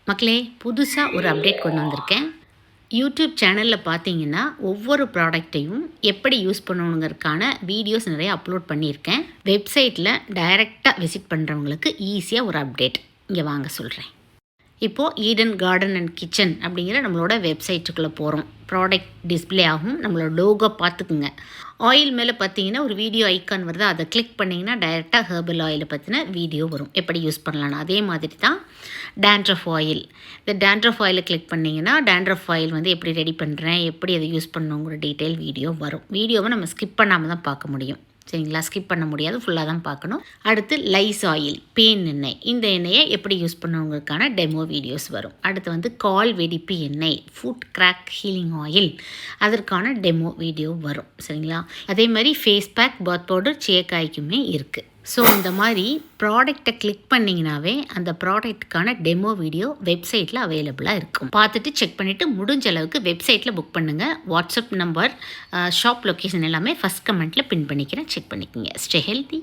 மக்களே, புதுசாக ஒரு அப்டேட் கொண்டு வந்திருக்கேன். யூடியூப் சேனலில் பார்த்தீங்கன்னா ஒவ்வொரு ப்ராடக்டையும் எப்படி யூஸ் பண்ணணுங்கிறதுக்கான வீடியோஸ் நிறைய அப்லோட் பண்ணியிருக்கேன். வெப்சைட்டில் டைரெக்டாக விசிட் பண்ணுறவங்களுக்கு ஈஸியாக ஒரு அப்டேட் இங்கே வாங்க சொல்கிறேன். இப்போது ஈடன் கார்டன் அண்ட் கிச்சன் அப்படிங்கிற நம்மளோட வெப்சைட்டுக்குள்ளே போகிறோம். ப்ராடக்ட் டிஸ்பிளே ஆகும். நம்மளோட லோகோ பார்த்துக்குங்க. ஆயில் மேலே பார்த்தீங்கன்னா ஒரு வீடியோ ஐக்கான் வருது. அதை கிளிக் பண்ணிங்கன்னா டைரெக்டாக ஹெர்பல் ஆயிலை பற்றின வீடியோ வரும், எப்படி யூஸ் பண்ணலான்னு. அதே மாதிரி தான் டேண்ட்ரஃப் ஆயில். இந்த டேண்ட்ரஃப் ஆயிலை கிளிக் பண்ணிங்கன்னா டேண்ட்ரஃப் ஆயில் வந்து எப்படி ரெடி பண்ணுறேன், எப்படி அதை யூஸ் பண்ணணுங்கிற டீட்டெயில் வீடியோ வரும். வீடியோவை நம்ம ஸ்கிப் பண்ணாமல் தான் பார்க்க முடியும். சரிங்களா? ஸ்கிப் பண்ண முடியாது, ஃபுல்லாக தான் பார்க்கணும். அடுத்து லைஸ் ஆயில், பேன் எண்ணெய். இந்த எண்ணெயை எப்படி யூஸ் பண்ணுவங்களுக்கான டெமோ வீடியோஸ் வரும். அடுத்து வந்து கால் வெடிப்பு எண்ணெய், ஃபுட் கிராக் ஹீலிங் ஆயில், அதற்கான டெமோ வீடியோ வரும். சரிங்களா? அதே மாதிரி ஃபேஸ் பேக், பாத் பவுடர், சேக்காய்க்குமே இருக்குது. ஸோ இந்த மாதிரி ப்ராடக்டை கிளிக் பண்ணிங்கனாவே அந்த ப்ராடக்ட்டுக்கான டெமோ வீடியோ வெப்சைட்டில் அவைலபிளாக இருக்கும். பார்த்துட்டு செக் பண்ணிவிட்டு முடிஞ்ச அளவுக்கு வெப்சைட்டில் புக் பண்ணுங்கள். வாட்ஸ்அப் நம்பர், ஷாப் லொக்கேஷன் எல்லாமே ஃபஸ்ட் கமெண்ட்டில் பின் பண்ணிக்கிறேன், செக் பண்ணிக்கோங்க. Stay healthy.